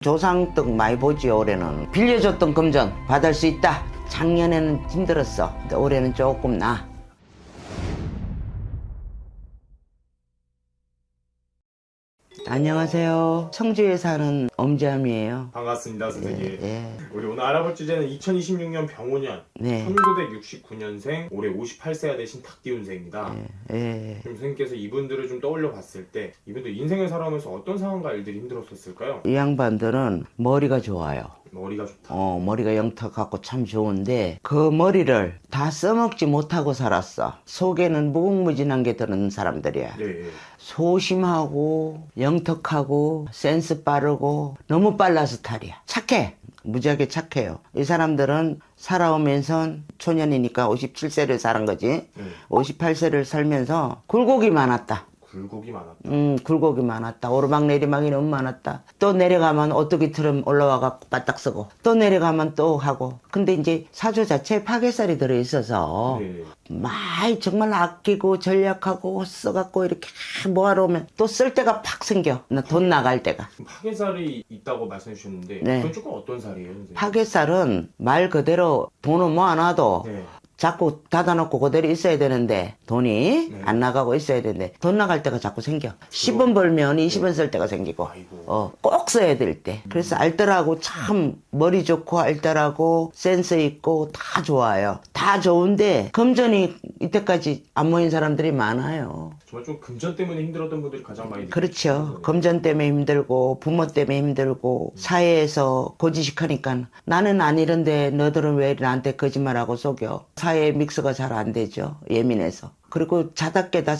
조상떡 많이 보지. 올해는 빌려줬던 금전 받을 수 있다. 작년에는 힘들었어. 근데 올해는 조금 나아. 안녕하세요. 청주에 사는 엄지암이에요. 반갑습니다, 선생님. 예. 우리 오늘 알아볼 주제는 2026년 병오년, 네. 1969년생, 올해 58세가 되신 닭띠운세입니다. 예. 지금 선생님께서 이분들을 좀 떠올려 봤을 때 이분들 인생을 살아오면서 어떤 상황과 일들이 힘들었을까요? 이 양반들은 머리가 좋아요. 머리가 좋다. 머리가 영턱 같고 참 좋은데 그 머리를 다 써먹지 못하고 살았어. 속에는 무궁무진한 게 드는 사람들이야. 네. 소심하고 영턱하고 센스 빠르고 너무 빨라서 탈이야. 착해. 무지하게 착해요. 이 사람들은 살아오면서 초년이니까 57세를 살은 거지. 58세를 살면서 굴곡이 많았다. 굴곡이 많았다. 굴곡이 많았다. 오르막내리막이 너무 많았다. 또 내려가면 오뚜기처럼 올라와갖고 바닥 서고 또 내려가면 또 하고. 근데 이제 사주 자체에 파괴살이 들어있어서 네. 많이 정말 아끼고 전략하고 써갖고 이렇게 모아놓으면 또 쓸 때가 팍 생겨. 나 돈 나갈 때가. 파괴살이 있다고 말씀해 주셨는데 네. 그건 조금 어떤 살이에요, 선생님? 파괴살은 말 그대로 돈을 모아놔도 네. 자꾸 닫아놓고 그대로 있어야 되는데 돈이 네. 안 나가고 있어야 되는데 돈 나갈 때가 자꾸 생겨. 10원 벌면 20원 쓸 때가 생기고 아이고. 꼭 써야 될 때. 그래서 알뜰하고 참 머리 좋고 알뜰하고 센스 있고 다 좋아요. 다 좋은데 금전이 이때까지 안 모인 사람들이 많아요. 정말 좀 금전 때문에 힘들었던 분들이 가장 많이 그렇죠. 느끼시죠? 금전 때문에 힘들고 부모 때문에 힘들고 사회에서 고지식하니까 나는 안 이런데 너들은 왜 나한테 거짓말하고 속여. 사회 믹스가 잘 안 되죠. 예민해서. 그리고 자다 깨다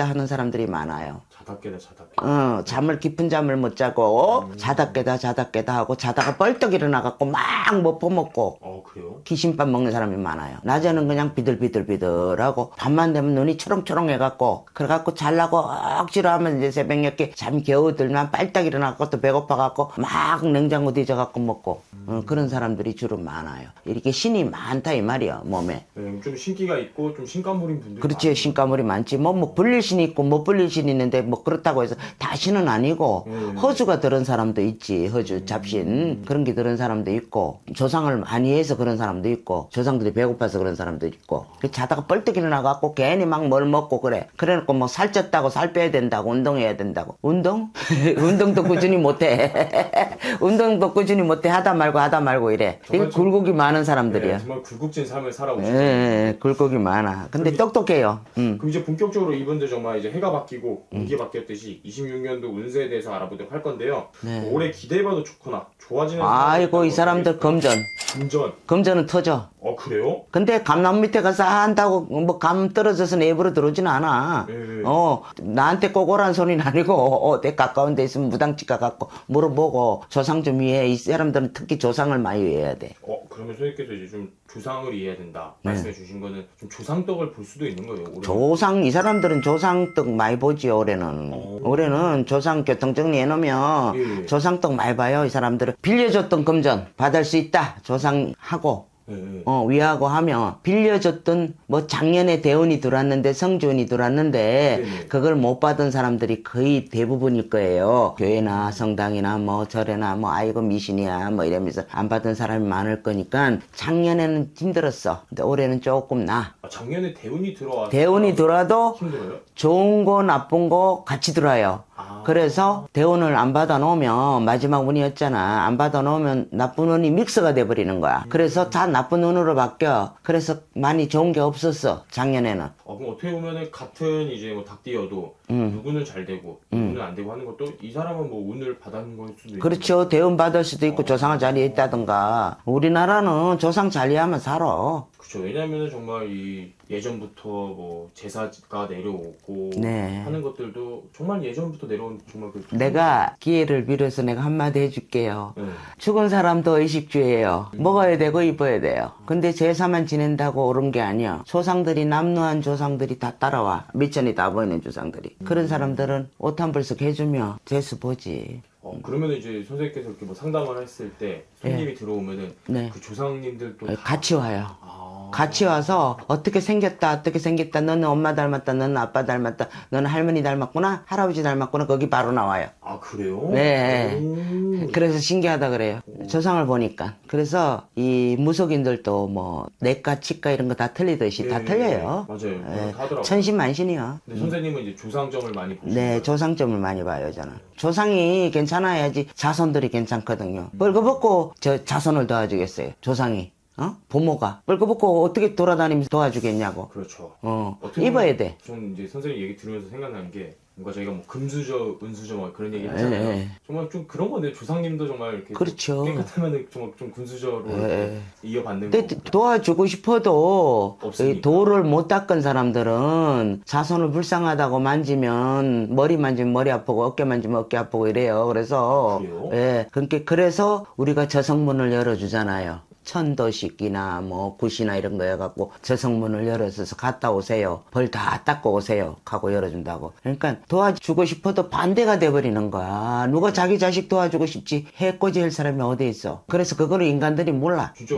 하는 사람들이 많아요. 자다 깨다. 잠을 깊은 잠을 못 자고 자다 깨다 하고 자다가 벌떡 일어나갖고 막 못 퍼먹고 그래요? 귀신밥 먹는 사람이 많아요. 낮에는 그냥 비들비들하고 밤만 되면 눈이 초롱초롱 해갖고 그래갖고 잘라고 억지로 하면 이제 새벽녘에 잠이 겨우 들면 빨딱 일어나갖고 또 배고파갖고 막 냉장고 뒤져갖고 먹고 그런 사람들이 주로 많아요. 이렇게 신이 많다 이 말이야 몸에. 네, 좀 신기가 있고 좀 신가물인 분들. 그렇지. 신가물이 많지. 뭐 불릴 신이 있고 못 불릴 신이 있는데 뭐 그렇다고 해서 다 신은 아니고 허주가 들은 사람도 있지. 허주 잡신 그런 게 들은 사람도 있고 조상을 많이 해서 그런 사람도 있고 조상들이 배고파서 그런 사람도 있고 자다가 벌떡 일어나갖고 괜히 막 뭘 먹고 그래놓고 뭐 살쪘다고 살 빼야 된다고 운동해야 된다고. 운동? 운동도 꾸준히 못해. 운동도 꾸준히 못해. 하다 말고 이래. 이게 굴곡이 많은 사람들이야. 네, 정말 굴곡진 삶을 살아오시죠. 굴곡이 많아. 근데 똑똑해요. 그럼 이제 본격적으로 이분들 정말 이제 해가 바뀌고 운기 바뀌었듯이 26년도 운세에 대해서 알아보도록 할 건데요. 올해 기대해봐도 좋거나 좋아지는 아이고 이 사람들 금전. 금전은 터져. 그래요? 근데 감나무 밑에 가서 한다고 뭐 감 떨어져서 내부로 들어오지는 않아. 나한테 꼭 오라는 소리는 아니고 내 가까운 데 있으면 무당집 가갖고 물어보고 조상 좀 이해해. 이 사람들은 특히 조상을 많이 이해해야 돼. 그러면 선생님께서 이제 좀 조상을 이해해야 된다 말씀해 주신 거는 좀 조상떡을 볼 수도 있는 거예요? 올해는? 이 사람들은 조상떡 많이 보지. 올해는 조상 교통정리 해놓으면 조상떡 많이 봐요. 이 사람들은 빌려줬던 금전 받을 수 있다. 조상하고 위하고 하면 빌려줬던 뭐 작년에 대운이 들어왔는데 성주운이 들어왔는데 그걸 못 받은 사람들이 거의 대부분일 거예요. 교회나 성당이나 뭐 절에나 뭐 아이고 미신이야 뭐 이러면서 안 받은 사람이 많을 거니까 작년에는 힘들었어. 근데 올해는 조금 나아. 작년에 대운이 들어와서 대운이 들어와도 힘들어요? 좋은 거 나쁜 거 같이 들어와요. 그래서 대운을 안 받아 놓으면 마지막 운이었잖아. 안 받아 놓으면 나쁜 운이 믹스가 돼 버리는 거야. 그래서 다 나쁜 운으로 바뀌어. 그래서 많이 좋은 게 없었어 작년에는. 그럼 어떻게 보면은 같은 이제 뭐 닭띠여도 누구는 잘 되고 누구는 안 되고 하는 것도 이 사람은 뭐 운을 받은 걸 수도 있고. 그렇죠. 대운 받을 수도 있고 조상을 잘 이해했다든가. 우리나라는 조상 잘 이해하면 살아. 그렇죠. 왜냐면은 정말 이 예전부터 뭐 제사가 내려오고 하는 것들도 정말 예전부터 내려온 정말 내가 기회를 빌어서 내가 한마디 해줄게요. 죽은 사람도 의식주예요. 먹어야 되고 입어야 돼요. 근데 제사만 지낸다고 옳은 게 아니야. 조상들이 남루한 조상들이 다 따라와. 미천이 다 보이는 조상들이. 그런 사람들은 옷 한 벌씩 해주며 재수 보지. 그러면 이제 선생님께서 이렇게 뭐 상담을 했을 때 손님이 들어오면은 그 조상님들도 같이 와요. 같이 와서 어떻게 생겼다, 너는 엄마 닮았다, 너는 아빠 닮았다, 너는 할머니 닮았구나, 할아버지 닮았구나, 거기 바로 나와요. 아, 그래요? 네. 그래서 신기하다 그래요. 조상을 보니까. 그래서 이 무속인들도 뭐 내과, 치과 이런 거 다 틀리듯이 다 틀려요. 맞아요. 네. 다 하더라고요. 천신만신이요. 근데 선생님은 이제 조상점을 많이 보시는 네, 거예요? 조상점을 많이 봐요, 저는. 조상이 괜찮아야지 자손들이 괜찮거든요. 뻘거벗고 저 자손을 도와주겠어요, 조상이. 부모가. 뻘거벗고 어떻게 돌아다니면서 도와주겠냐고. 그렇죠. 입어야 보면 돼. 전 이제 선생님 얘기 들으면서 생각나는 게 뭔가 저희가 뭐 금수저, 은수저 막 그런 얘기 하잖아요. 정말 좀 그런 건데 조상님도 정말 이렇게 그렇죠. 깨끗하면 정말 좀 군수저로 이어받는 근데 거고. 도와주고 싶어도 없으니까. 이 도를 못 닦은 사람들은 자손을 불쌍하다고 만지면 머리 만지면 머리 아프고 어깨 만지면 어깨 아프고 이래요. 그래서 그래요? 예, 그래서 우리가 저성문을 열어주잖아요. 천도식이나 뭐 굿이나 이런 거 해갖고 저성문을 열어서 갔다 오세요. 벌 다 닦고 오세요. 하고 열어준다고. 그러니까 도와주고 싶어도 반대가 돼버리는 거야. 누가 자기 자식 도와주고 싶지 해코지 할 사람이 어디 있어. 그래서 그거를 인간들이 몰라. 진짜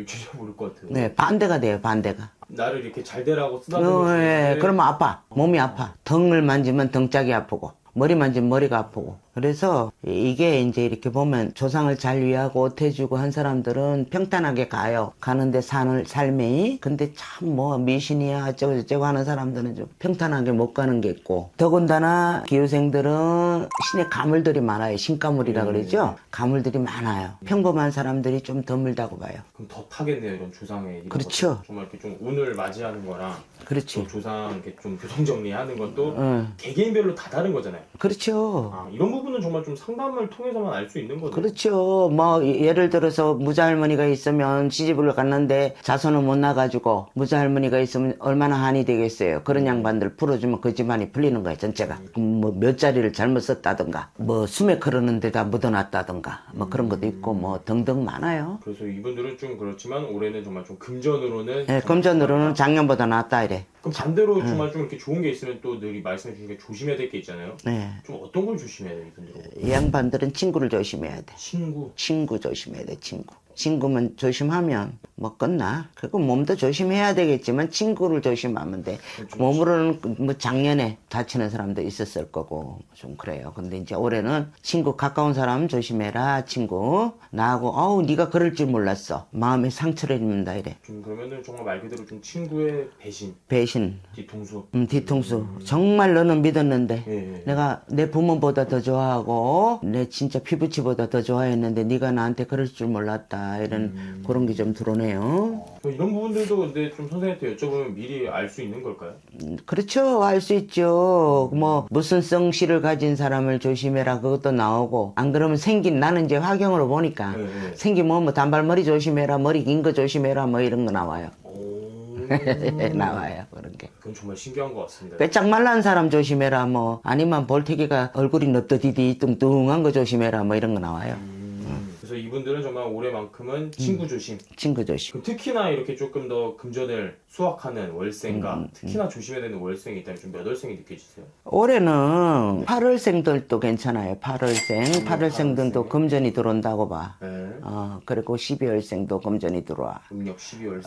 진짜 모를 것 같아요. 네, 반대가 돼요, 반대가. 나를 이렇게 잘 되라고 쓰다듬는 예, 그러면 아파. 몸이 아파. 등을 만지면 등짝이 아프고, 머리 만지면 머리가 아프고. 그래서 이게 이제 이렇게 보면 조상을 잘 위하고 옷해주고 한 사람들은 평탄하게 가요. 가는데 사는 삶이. 근데 참 뭐 미신이야 어쩌고 저쩌고 하는 사람들은 좀 평탄하게 못 가는 게 있고. 더군다나 기후생들은 신의 가물들이 많아요. 신가물이라 그러죠. 가물들이 많아요. 평범한 사람들이 좀 드물다고 봐요. 그럼 더 타겠네요, 이런 조상의 이런 그렇죠. 것들. 정말 이렇게 좀 운을 맞이하는 거랑 그렇지. 또 조상 이렇게 좀 교정 정리하는 것도 개개인별로 다 다른 거잖아요. 그렇죠. 아, 이런 부분은 정말 좀 상담을 통해서만 알 수 있는 거죠. 그렇죠. 뭐 예를 들어서 무자할머니가 있으면 시집을 갔는데 자손을 못 나가지고 무자할머니가 있으면 얼마나 한이 되겠어요. 그런 양반들 풀어주면 그 집안이 풀리는 거예요, 전체가. 뭐 몇 자리를 잘못 썼다든가 뭐 수맥 흐르는 데다 묻어놨다든가 뭐 그런 것도 있고 뭐 등등 많아요. 그래서 이분들은 좀 그렇지만 올해는 정말 좀 금전으로는 네, 금전으로는 작년보다 낫다 이래. 그럼 반대로 정말 좀 이렇게 좋은 게 있으면 또 늘 말씀해 주신 게 조심해야 될 게 있잖아요. 네. 좀 어떤 걸 조심해야 돼요, 이분들은? 이 양반들은 친구를 조심해야 돼. 친구. 친구 조심해야 돼, 친구. 친구만 조심하면 뭐 끝나. 그리고 몸도 조심해야 되겠지만 친구를 조심하면 돼. 몸으로는 뭐 작년에 다치는 사람도 있었을 거고 좀 그래요. 근데 이제 올해는 친구 가까운 사람 조심해라, 친구. 나하고 어우 네가 그럴 줄 몰랐어. 마음에 상처를 입는다 이래. 좀 그러면은 정말 말 그대로 좀 친구의 배신, 배신, 뒤통수. 뒤통수. 정말 너는 믿었는데 예. 내가 내 부모보다 더 좋아하고 내 진짜 피부치보다 더 좋아했는데 네가 나한테 그럴 줄 몰랐다 이런 그런 게 좀 드러내요. 이런 부분들도 근데 좀 선생님한테 여쭤보면 미리 알 수 있는 걸까요? 그렇죠. 알 수 있죠. 뭐 무슨 성씨를 가진 사람을 조심해라 그것도 나오고 안 그러면 생긴 나는 이제 화경으로 보니까 네. 생긴 뭐 단발머리 조심해라 머리 긴 거 조심해라 뭐 이런 거 나와요. 나와요 그런 게. 그건 정말 신기한 것 같습니다. 빼짝 말란 사람 조심해라 뭐 아니면 볼태기가 얼굴이 넙더디디 뚱뚱한 거 조심해라 뭐 이런 거 나와요. 그래서 이분들은 정말 올해만큼은 친구 조심. 친구 조심. 그럼 특히나 이렇게 조금 더 금전을 수확하는 월생과 특히나 조심해야 되는 월생이 있다면 좀 몇 월생이 느껴지세요? 올해는 8월생들도 괜찮아요. 8월생. 8월생들도 금전이 들어온다고 봐. 네. 그리고 12월생도 금전이 들어와. 음력 12월생.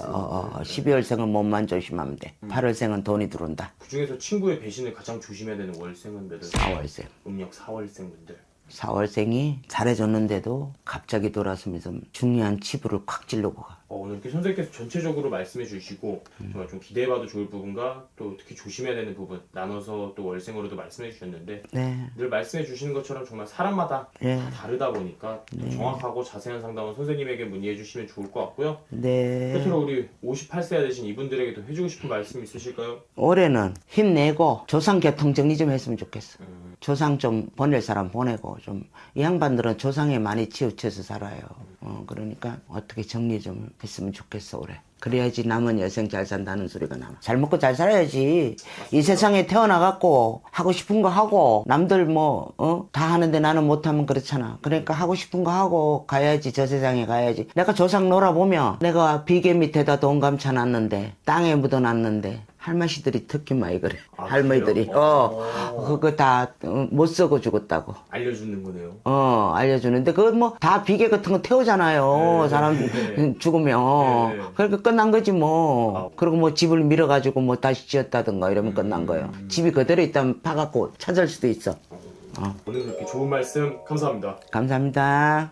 12월생은 몸만 조심하면 돼. 8월생은 돈이 들어온다. 그 중에서 친구의 배신을 가장 조심해야 되는 월생은 몇 월생? 4월생. 음력 4월생 분들. 4월생이 잘해줬는데도 갑자기 돌아서면서 중요한 치부를 콱 찔르고 가. 오늘 이렇게 선생님께서 전체적으로 말씀해 주시고 정말 좀 기대해봐도 좋을 부분과 또 특히 조심해야 되는 부분 나눠서 또 월생으로도 말씀해 주셨는데 네. 늘 말씀해 주시는 것처럼 정말 사람마다 네. 다 다르다 보니까 좀 정확하고 자세한 상담은 선생님에게 문의해 주시면 좋을 것 같고요. 네. 끝으로 우리 58세가 되신 이분들에게도 해주고 싶은 말씀 있으실까요? 올해는 힘내고 조상 교통 정리 좀 했으면 좋겠어. 조상 좀 보낼 사람 보내고 좀 이 양반들은 조상에 많이 치우쳐서 살아요. 그러니까 어떻게 정리 좀 했으면 좋겠어 올해. 그래야지 남은 여생 잘 산다는 소리가 나와. 잘 먹고 잘 살아야지. 이 세상에 태어나갖고 하고 싶은 거 하고 남들 다 하는데 나는 못하면 그렇잖아. 그러니까 하고 싶은 거 하고 가야지. 저 세상에 가야지. 내가 조상 놀아보면 내가 비계 밑에다 돈 감춰놨는데 땅에 묻어놨는데 할머니들이 특히 많이 그래. 아, 할머니들이. 그래요? 그거 다 못 쓰고 죽었다고. 알려주는 거네요. 알려주는데, 그거 뭐, 다 비계 같은 거 태우잖아요. 네. 사람 죽으면. 네. 그러니까 끝난 거지, 뭐. 그리고 뭐 집을 밀어가지고 뭐 다시 지었다든가 이러면 끝난 거예요. 집이 그대로 있다면 파갖고 찾을 수도 있어. 오늘 그렇게 좋은 말씀 감사합니다. 감사합니다.